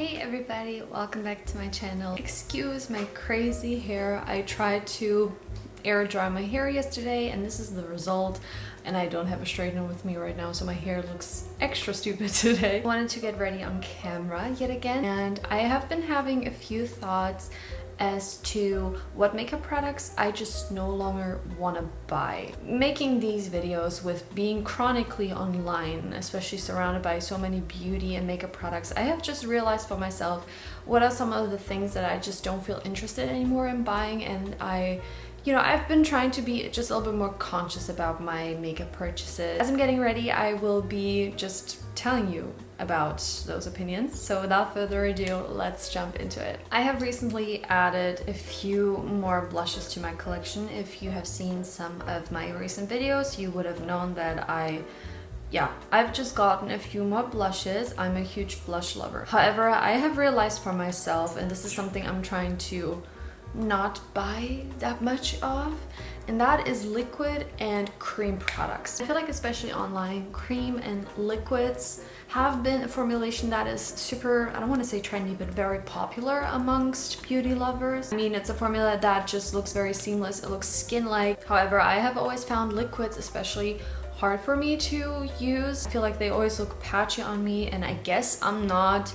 Hey everybody, welcome back to my channel. Excuse my crazy hair. I tried to air dry my hair yesterday and this is the result, and I don't have a straightener with me right now, so my hair looks extra stupid today. I wanted to get ready on camera yet again, and I have been having a few thoughts as to what makeup products I just no longer want to buy. Making these videos with being chronically online, especially surrounded by so many beauty and makeup products, I have just realized for myself what are some of the things that I just don't feel interested anymore in buying, and I've been trying to be just a little bit more conscious about my makeup purchases. As I'm getting ready, I will be just telling you about those opinions. So without further ado, let's jump into it. I have recently added a few more blushes to my collection. If you have seen some of my recent videos, you would have known that I've just gotten a few more blushes. I'm a huge blush lover. However, I have realized for myself, and this is something I'm trying to not buy that much of, and that is liquid and cream products. I feel like especially online, cream and liquids have been a formulation that is super, I don't want to say trendy, but very popular amongst beauty lovers. I mean, it's a formula that just looks very seamless. It looks skin-like. However, I have always found liquids especially hard for me to use. I feel like they always look patchy on me, and I guess I'm not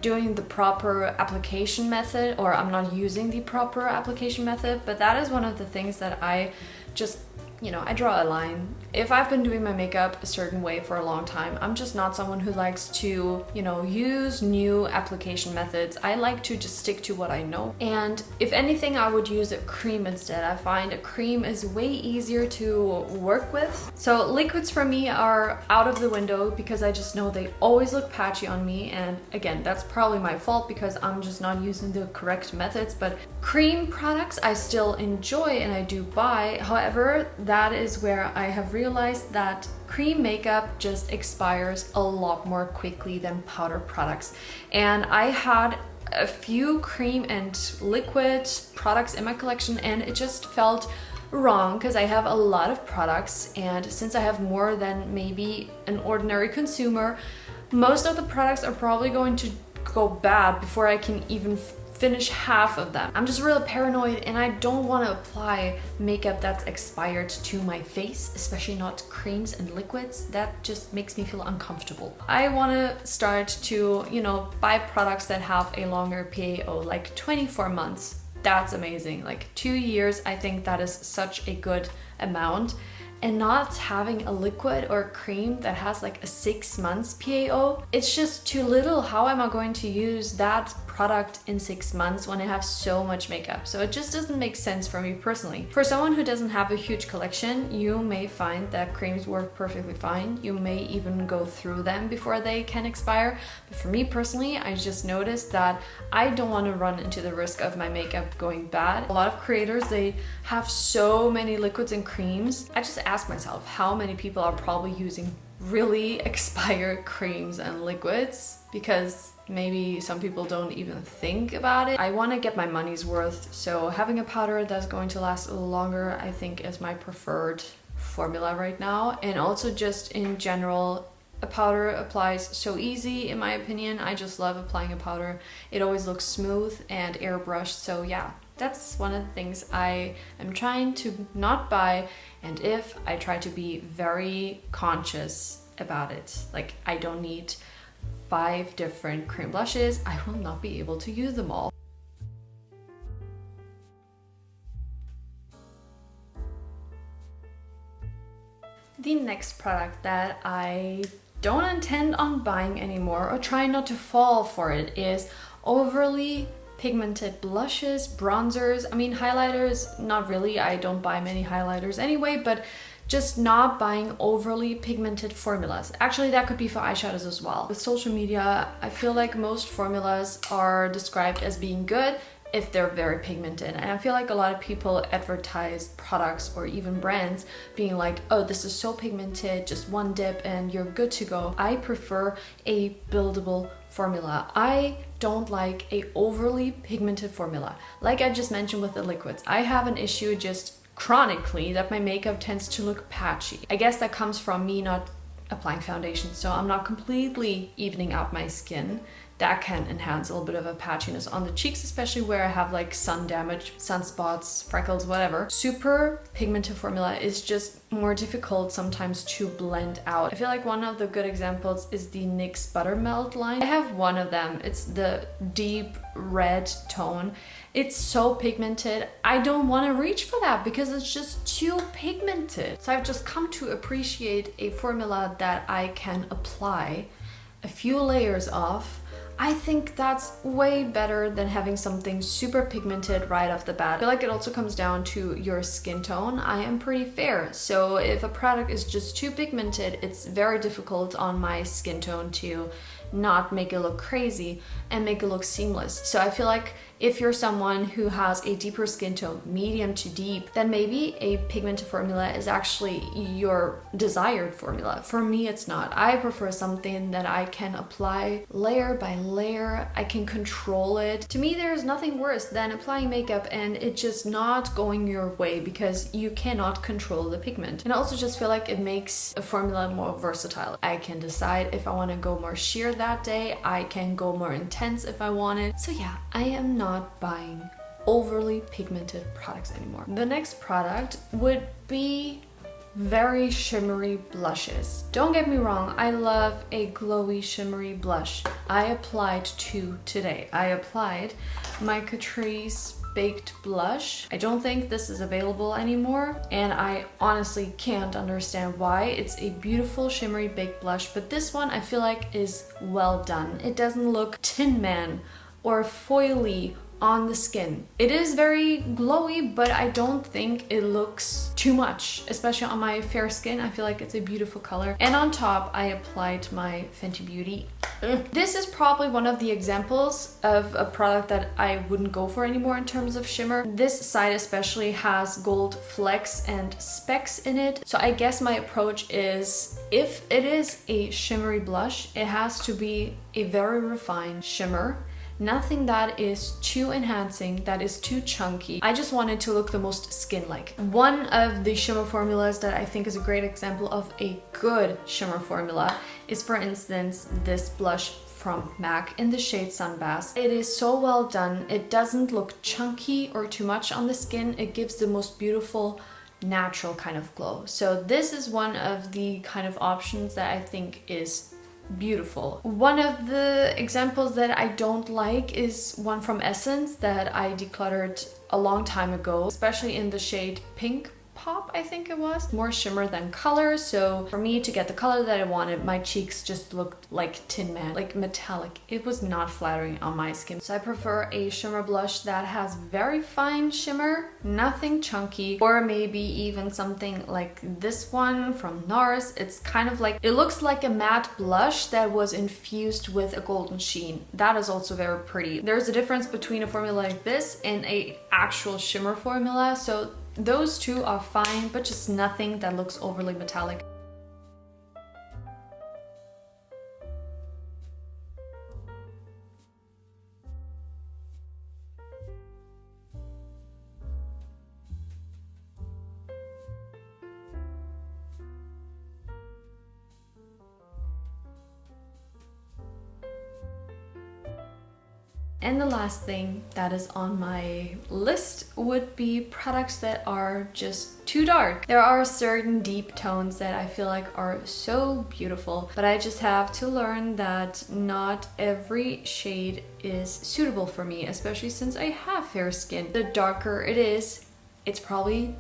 doing the proper application method, or I'm not using the proper application method, but that is one of the things that I just, I draw a line. If I've been doing my makeup a certain way for a long time, I'm just not someone who likes to, use new application methods. I like to just stick to what I know. And if anything, I would use a cream instead. I find a cream is way easier to work with. So liquids for me are out of the window because I just know they always look patchy on me. And again, that's probably my fault because I'm just not using the correct methods. But cream products I still enjoy and I do buy. However, that is where I have realized that cream makeup just expires a lot more quickly than powder products. And I had a few cream and liquid products in my collection, and it just felt wrong because I have a lot of products, and since I have more than maybe an ordinary consumer, most of the products are probably going to go bad before I can even finish half of them. I'm just really paranoid, and I don't want to apply makeup that's expired to my face, especially not creams and liquids. That just makes me feel uncomfortable. I want to start to, buy products that have a longer PAO, like 24 months. That's amazing. Like 2 years, I think that is such a good amount. And not having a liquid or a cream that has like a 6 months PAO, it's just too little. How am I going to use that product in 6 months when I have so much makeup? So it just doesn't make sense for me personally. For someone who doesn't have a huge collection, you may find that creams work perfectly fine. You may even go through them before they can expire. But for me personally, I just noticed that I don't want to run into the risk of my makeup going bad. A lot of creators, they have so many liquids and creams. I just ask myself how many people are probably using really expired creams and liquids, because maybe some people don't even think about it. I want to get my money's worth, so having a powder that's going to last a little longer, I think, is my preferred formula right now. And also just in general, a powder applies so easy in my opinion. I just love applying a powder. It always looks smooth and airbrushed, so yeah. That's one of the things I am trying to not buy, and if I try to be very conscious about it. Like, I don't need 5 different cream blushes. I will not be able to use them all. The next product that I don't intend on buying anymore, or try not to fall for it, is overly pigmented blushes, bronzers. I mean, highlighters, not really. I don't buy many highlighters anyway, but just not buying overly pigmented formulas. Actually, that could be for eyeshadows as well. With social media, I feel like most formulas are described as being good if they're very pigmented. And I feel like a lot of people advertise products or even brands being like, oh, this is so pigmented, just one dip and you're good to go. I prefer a buildable formula. I don't like a overly pigmented formula. Like I just mentioned with the liquids, I have an issue just chronically that my makeup tends to look patchy. I guess that comes from me not applying foundation, so I'm not completely evening out my skin. that can enhance a little bit of a patchiness on the cheeks, especially where I have like sun damage, sunspots, freckles, whatever. Super pigmented formula is just more difficult sometimes to blend out. I feel like one of the good examples is the NYX Buttermelt line. I have one of them. It's the deep red tone. It's so pigmented. I don't want to reach for that because it's just too pigmented. So I've just come to appreciate a formula that I can apply a few layers of. I think that's way better than having something super pigmented right off the bat. I feel like it also comes down to your skin tone. I am pretty fair, so if a product is just too pigmented, it's very difficult on my skin tone to not make it look crazy and make it look seamless. So I feel like if you're someone who has a deeper skin tone, medium to deep, then maybe a pigmented formula is actually your desired formula. For me, it's not. I prefer something that I can apply layer by layer. I can control it. To me, there's nothing worse than applying makeup and it just not going your way because you cannot control the pigment. And I also just feel like it makes a formula more versatile. I can decide if I want to go more sheer that day. I can go more intense if I want it. So yeah, I am not buying overly pigmented products anymore. The next product would be very shimmery blushes. Don't get me wrong, I love a glowy shimmery blush. I applied two today. I applied my Catrice Baked Blush. I don't think this is available anymore, and I honestly can't understand why. It's a beautiful shimmery baked blush, but this one I feel like is well done. It doesn't look Tin Man or foily on the skin. It is very glowy, but I don't think it looks too much, especially on my fair skin. I feel like it's a beautiful color. And on top, I applied my Fenty Beauty. This is probably one of the examples of a product that I wouldn't go for anymore in terms of shimmer. This side especially has gold flecks and specks in it. So I guess my approach is, if it is a shimmery blush, it has to be a very refined shimmer. Nothing that is too enhancing, that is too chunky. I just want it to look the most skin-like. One of the shimmer formulas that I think is a great example of a good shimmer formula is, for instance, this blush from MAC in the shade Sunbask. It is so well done. It doesn't look chunky or too much on the skin. It gives the most beautiful natural kind of glow. So this is one of the kind of options that I think is beautiful. One of the examples that I don't like is one from Essence that I decluttered a long time ago, especially in the shade Pink Pop, I think it was. More shimmer than color, so for me to get the color that I wanted, my cheeks just looked like Tin Man, like metallic. It was not flattering on my skin. So I prefer a shimmer blush that has very fine shimmer, nothing chunky, or maybe even something like this one from NARS. It's kind of like, it looks like a matte blush that was infused with a golden sheen. That is also very pretty. There's a difference between a formula like this and a actual shimmer formula, so those two are fine, but just nothing that looks overly metallic. And the last thing that is on my list would be products that are just too dark. There are certain deep tones that I feel like are so beautiful, but I just have to learn that not every shade is suitable for me, especially since I have fair skin. The darker it is, it's probably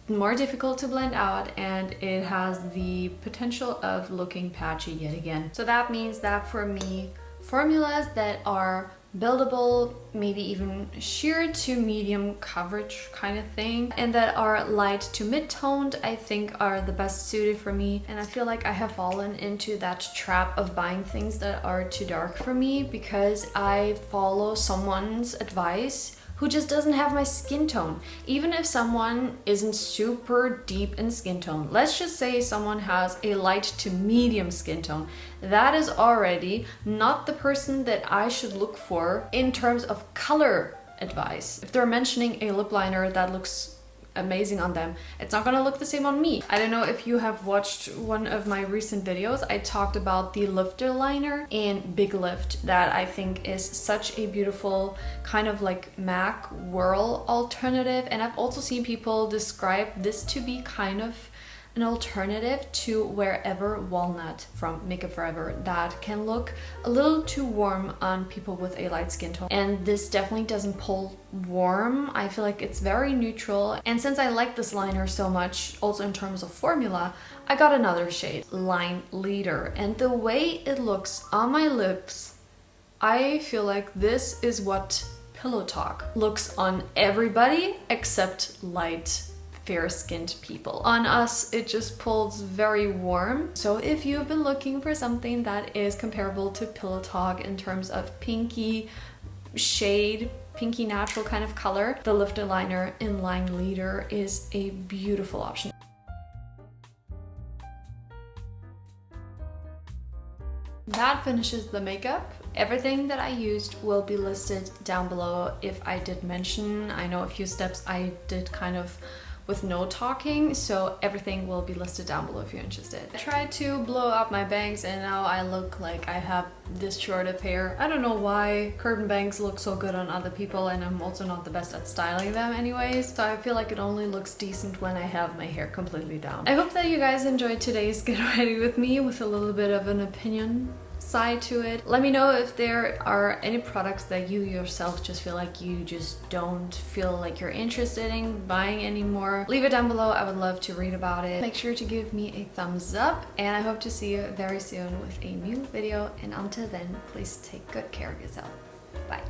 more difficult to blend out, and it has the potential of looking patchy yet again. So that means that for me, formulas that are buildable, maybe even sheer to medium coverage kind of thing, and that are light to mid-toned, I think are the best suited for me. And I feel like I have fallen into that trap of buying things that are too dark for me because I follow someone's advice who just doesn't have my skin tone. Even if someone isn't super deep in skin tone, let's just say someone has a light to medium skin tone, that is already not the person that I should look for in terms of color advice. If they're mentioning a lip liner that looks amazing on them, it's not gonna look the same on me. I don't know if you have watched one of my recent videos. I talked about the lifter liner in Big Lift that I think is such a beautiful kind of like MAC Whirl alternative, and I've also seen people describe this to be kind of an alternative to Wherever Walnut from Makeup Forever that can look a little too warm on people with a light skin tone. And this definitely doesn't pull warm. I feel like it's very neutral. And since I like this liner so much, also in terms of formula, I got another shade, Line Leader. And the way it looks on my lips, I feel like this is what Pillow Talk looks on everybody except light fair-skinned people. On us, it just pulls very warm. So if you've been looking for something that is comparable to Pillow Talk in terms of pinky shade, pinky natural kind of color, the lifter liner in Line Leader is a beautiful option. That finishes the makeup. Everything that I used will be listed down below if I did mention. I know a few steps I did kind of with no talking, so everything will be listed down below if you're interested. I tried to blow up my bangs and now I look like I have this short of hair. I don't know why curtain bangs look so good on other people, and I'm also not the best at styling them anyways, so I feel like it only looks decent when I have my hair completely down. I hope that you guys enjoyed today's Get Ready With Me with a little bit of an opinion side to it. Let me know if there are any products that you yourself just feel like you just don't feel like you're interested in buying anymore. Leave it down below. I would love to read about it. Make sure to give me a thumbs up, and I hope to see you very soon with a new video, and until then, please take good care of yourself. Bye.